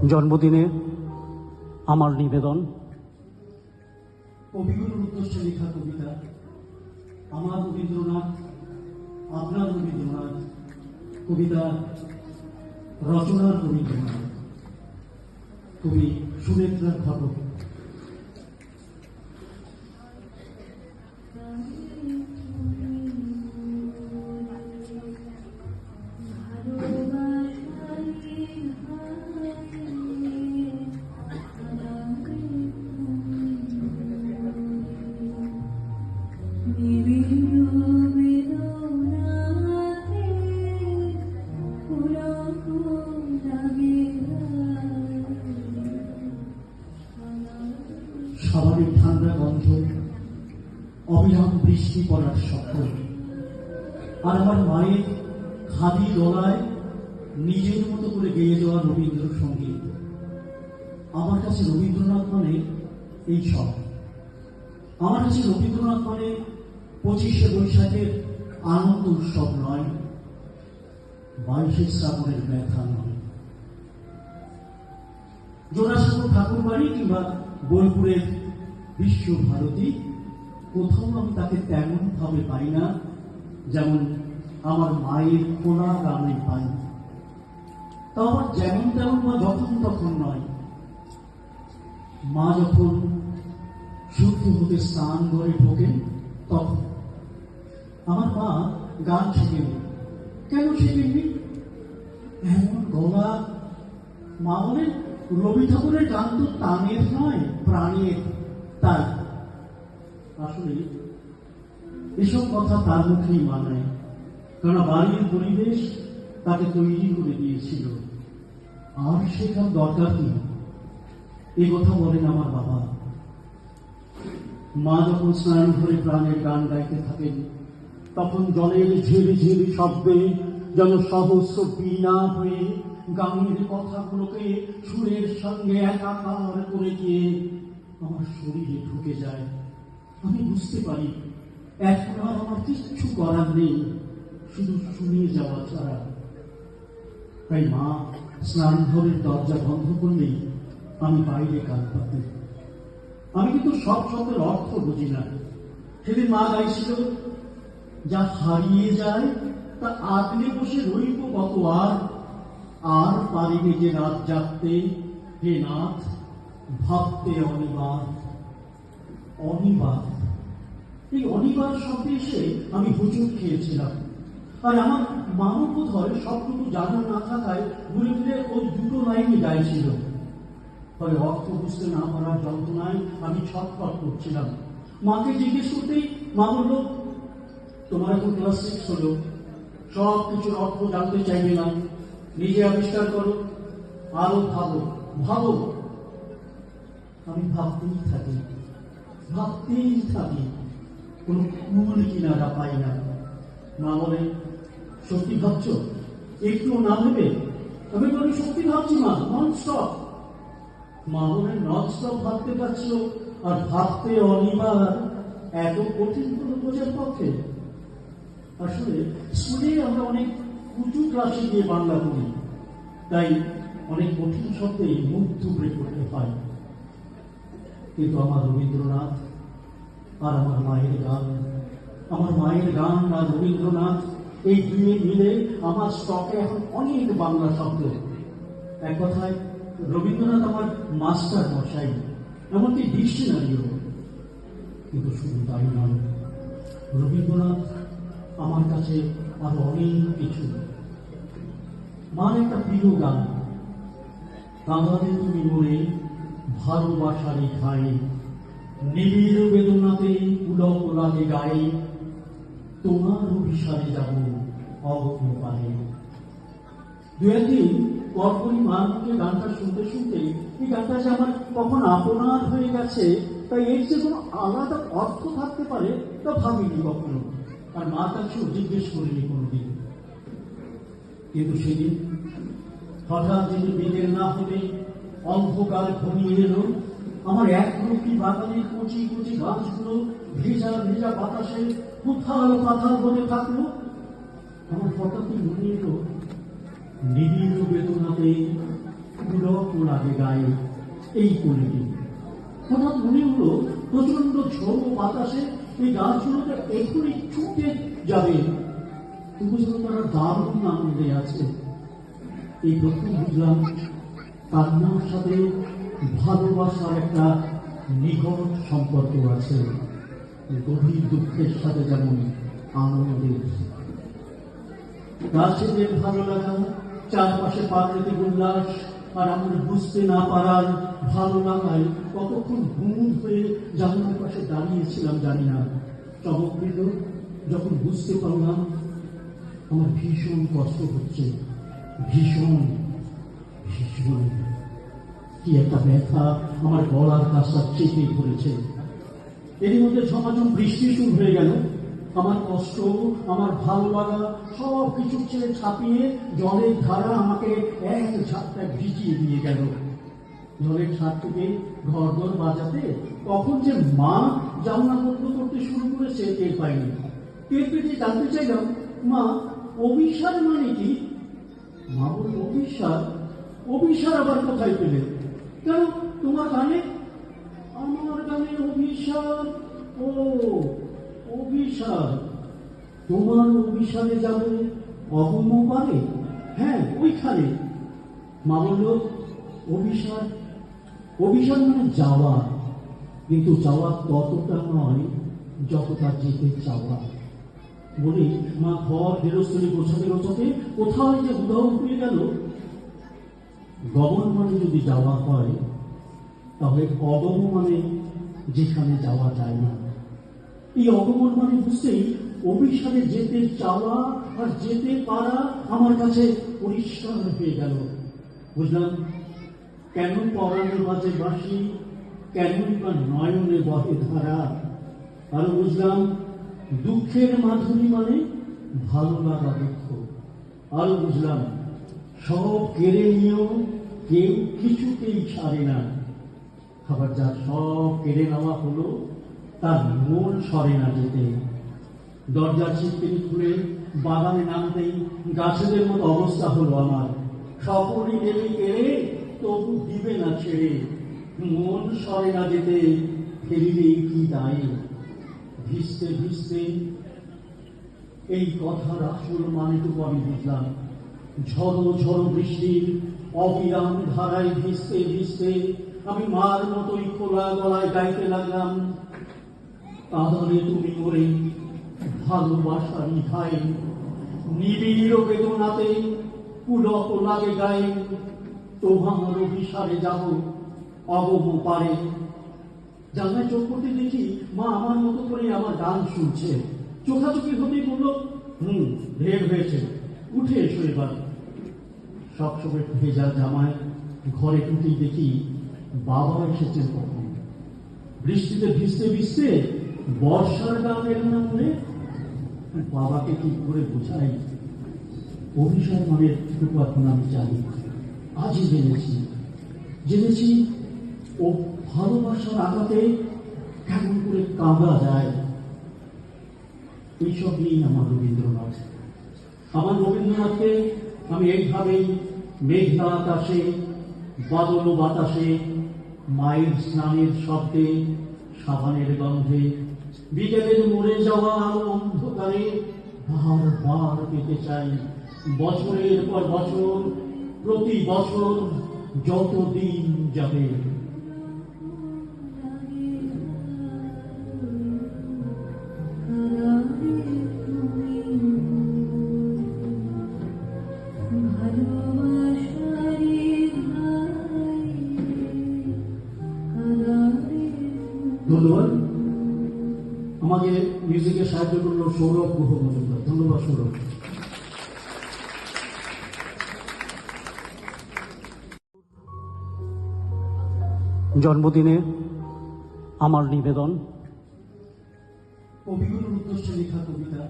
জন্মদিনে আমার নিবেদন কবিগুরুর উদ্দেশ্যে লেখা কবিতা আমার রবীন্দ্রনাথ, আপনার রবীন্দ্রনাথ, কবিতা রচনার রবীন্দ্রনাথ, কবি সুনেত্রা ঘটক। স্বাভাবিক ঠান্ডা গন্ধ, অবিরাম বৃষ্টি পড়ার শব্দ, আর আমার মায়ের খাদি গলায় নিজের মতো করে গেয়ে যাওয়া রবীন্দ্রসঙ্গীত। আমার কাছে রবীন্দ্রনাথ মানে এই সব। আমার কাছে রবীন্দ্রনাথ মানে 25শে বৈশাখের আনন্দ উৎসব নয়, 22শে শ্রাবণের ব্যথা নয়। জোড়াসাঁকো ঠাকুরবাড়ি কিংবা বোলপুরের বিশ্বভারতী, কোথাও আমি তাকে তেমন ভাবে পাই না যেমন আমার মায়ের খোলা গানে পাই। তা আমার যেমন তেমন বা যখন তখন নয়। মা যখন শুদ্ধ হতে স্নান ঘরে ঢোকেন তখন। আমার মা গান শেখেনি। কেন শেখেননি? এমন গলা। মা বলেন, রবি ঠাকুরের গান তো তানের নয়, প্রাণের। তাই আসলে এসব কথা তার মুখেই মানায়, কারণ বাড়ির পরিবেশ তাকে তৈরি করে দিয়েছিল। আর শেখার দরকার নেই, এ কথা বলেন আমার বাবা। মা যখন স্নান ঘরে প্রাণের গান গাইতে থাকেন, তখন জলের ঝিরি ঝিরি শব্দে যেন সহস্র বীণা হয়ে গানের কথাগুলোকে সুরের সঙ্গে একাকার করে দিয়ে আমার শরীরে ঢুকে যায়। আমি বুঝতে পারি এখন আর আমার কিচ্ছু করার নেই, শুধু শুনিয়ে যাওয়া ছাড়া। তাই মা স্নান ঘরের দরজা বন্ধ করলেই আমি বাইরে কান পাতি। আমি কিন্তু সব শব্দের অর্থ বুঝি না। সেদিন মা গাইছিল, যা হারিয়ে যায় তা আগলে বসে রইব কত আর, আর পারিনি যে রাত জাগতে, হে নাথ ভাবতে অনিবার। অনিবার, এই অনিবার শব্দে এসে আমি হুজুর খেয়েছিলাম। আর আমার মাও বোধ হয় সবটুকু জানা না থাকায় ঘুরে ফিরে ওই দুটো লাইনে গাইছিল। ফলে অর্থ বুঝতে না পারার যন্ত্রণায় আমি ছটফট করছিলাম। মাকে জিজ্ঞেস করতেই মা বলল, তোমার এখন ক্লাস 6 হলো, সব কিছুর অর্থ জানতে চাইবে না, নিজে আবিষ্কার করো, আরো ভাবো ভাবো। আমি ভাবতেই থাকি, ভাবতেই থাকি, কোন কুল কিনারা পাই না। মা বলে, সত্যি ভাবছ? একটু না ভেবে? আমি বলি, সত্যি ভাবছি মা, নন স্টপ। মা বলে, নন স্টপ ভাবতে পারছ আর ভাবতে অনিবার, এত কঠিন কোনো বোঝার পক্ষে? আসলে স্কুলে আমরা অনেক উঁচু ক্লাসে গিয়ে বাংলা পড়ি, তাই অনেক কঠিন শব্দে মুখ থুবড়ে পড়তে হয়। কিন্তু আমার রবীন্দ্রনাথ আর আমার মায়ের গান, আমার মায়ের গান আর রবীন্দ্রনাথ, এই দুয়ে মিলে আমার স্টকে এখন অনেক বাংলা শব্দ। এক কথায় রবীন্দ্রনাথ আমার মাস্টার মশাই, এমনকি ডিকশনারিও। কিন্তু শুধু তাই নয়, রবীন্দ্রনাথ আমার কাছে আরো অনেক কিছু। মার একটা প্রিয় গান, কাঁদালে তুমি মরে ভালোবাসারই খাই, নিবিড় বেদনাতে পুলক লাগে গায়ে, তোমার অভিসারে যাব অগ্নপালে। দু একদিন পরপরই মার মুখে গানটা শুনতে শুনতে এই গানটা যে আমার কখন আপনার হয়ে গেছে, তাই এর যে কোনো আলাদা অর্থ থাকতে পারে তা ভাবিনি কখনো, আর মার কাছেও জিজ্ঞেস করিনি কোনোদিন। কিন্তু সেদিন হঠাৎ যদি বিকেল না হলে অন্ধকার ঘনিয়ে এলো, আমার একমুখী বাগানের কচি কচি গাছগুলো ভেজা ভেজা বাতাসে কোথাও পাতাল বলে থাকলো। আমার হঠাৎই মনে এলো নিবিড় বেদনাতে পুলক লাগে গায়ে এই কলিটি। হঠাৎ মনে হলো প্রচন্ড ঝোড়ো বাতাসে এই গাছগুলোতে এখনই ছুটে যাবে, তবু যেন তারা দারুণ আনন্দে আছে। এই প্রথম বুঝলাম কান্নার সাথে ভালোবাসার একটা নিকট সম্পর্ক আছে, গভীর দুঃখের সাথে যেমন আনন্দের। গাছেদের ভালো লাগা, চারপাশে প্রাকৃতিক উল্লাস, আর আমার বুঝতে না পারার ভালো লাগায় কতক্ষণ গুম হয়ে জানলার পাশে দাঁড়িয়েছিলাম জানি না। চমক পেল যখন বুঝতে পারলাম আমার ভীষণ কষ্ট হচ্ছে, ভীষণ ভীষণ কি একটা ব্যথা আমার গলার কাছটা চেপে ধরেছে। এর মধ্যে ঝমাঝম বৃষ্টি শুরু হয়ে গেল। আমার কষ্ট, আমার ভালো লাগা সব কিছু ছেড়ে ছাপিয়ে জলের ধারা আমাকে এক ঝাপটা ভিজিয়ে দিয়ে গেল। জলের ছাদ থেকে ঘর ঘর বাজাতে কখন যে মা জানলা বন্ধ করতে শুরু করেছে টের পাইনি। টের পেতে জানতে চাইলাম, মা অভিসার মানে কি? মা বলল, অভিসার? অভিসার আবার কোথায় পেলে? কেন তোমার গানে? আমার গানে অভিসার? ও অভিসার, তোমার অভিসারে যাবে অগম পারে? হ্যাঁ ওইখানে। মা বলল, অভিসার? অভিসার মানে যাওয়া, কিন্তু যাওয়া ততটা নয় যতটা যেতে চাওয়া। বলি মা ঘর গৃহস্থলী গোছাতে গোছাতে কোথায় যে উদাহ হয়ে গেল। গমন মানে যদি যাওয়া হয়, তাহলে অগম মানে যেখানে যাওয়া যায় না। এই অগমন মানে বুঝতেই অভিসারে যেতে চাওয়া আর যেতে পারা আমার কাছে পরিষ্কার হয়ে গেল। বুঝলাম কেন পরাণে বাজে বাঁশি, কেনই বা নয়নে বহে ধারা। আরো বুঝলাম দুঃখের মাধুরী মানে ভালো লাগা দুঃখ। আরো বুঝলাম সব কেড়ে নিয়েও কেউ কিছুতেই ছাড়ে না, আবার যা সব কেড়ে নেওয়া হলো তার মন সরে না যেতে। দরজার ছিটকিনি খুলে বাগানে নামতেই গাছেদের মতো অবস্থা হলো আমার। সকলই দেবে কেড়ে, তবু দিবে না ছেড়ে। মন সরে না যেতে, ফেরিলেই কি দায়ী। ভিজতে ভিজতে এই কথার আসল মানেটুকু আমি বুঝলাম। ঝড়ো ঝড়ো বৃষ্টির অবিরাম ধারায় ভিজতে ভিজতে আমি মার মতোই খোলা গলায় গাইতে লাগলাম, আদরে তুমি করে ভালোবাসা নিভাই, নিবিড় বেদনাতে পুলক লাগে গায়ে। তোমার অভিসারে যাব অগম পারে। জানলায় চোখ করতে দেখি মা আমার মতো করে আমার গান শুনছে। চোখাচোখি হতেই বলল, ঢের হয়েছে, উঠে এসো এবার। সবসময় ভেজা জামায় ঘরে ঢুকেই দেখি বাবা এসেছেন কখন। বৃষ্টিতে ভিজতে ভিজতে বর্ষার গান এর না মনে। বাবাকে কি করে বোঝাই অভিসার মানে এখন আমি জানি। আজই জেনেছি ও ভালোবাসার আঘাতে কেমন করে কাঁদা যায়। এইসব নিয়েই আমার রবীন্দ্রনাথ। আমার রবীন্দ্রনাথকে আমি এইভাবেই মেঘলা আকাশে, বাদল বাতাসে, মায়ের স্নানের শব্দে, সাবানের গন্ধে, বিকেলের মরে যাওয়া আলো অন্ধকারে বারবার পেতে চাই। বছরের পর বছর, প্রতি বছর যত দিন যাবে। ধন্যবাদ। আমাকে মিউজিকে সাহায্য করলো সৌরভ গুহ মজুমদার। ধন্যবাদ সৌরভ। জন্মদিনে আমার নিবেদন। কবিগুরুর উদ্দেশ্যে লেখা কবিতা।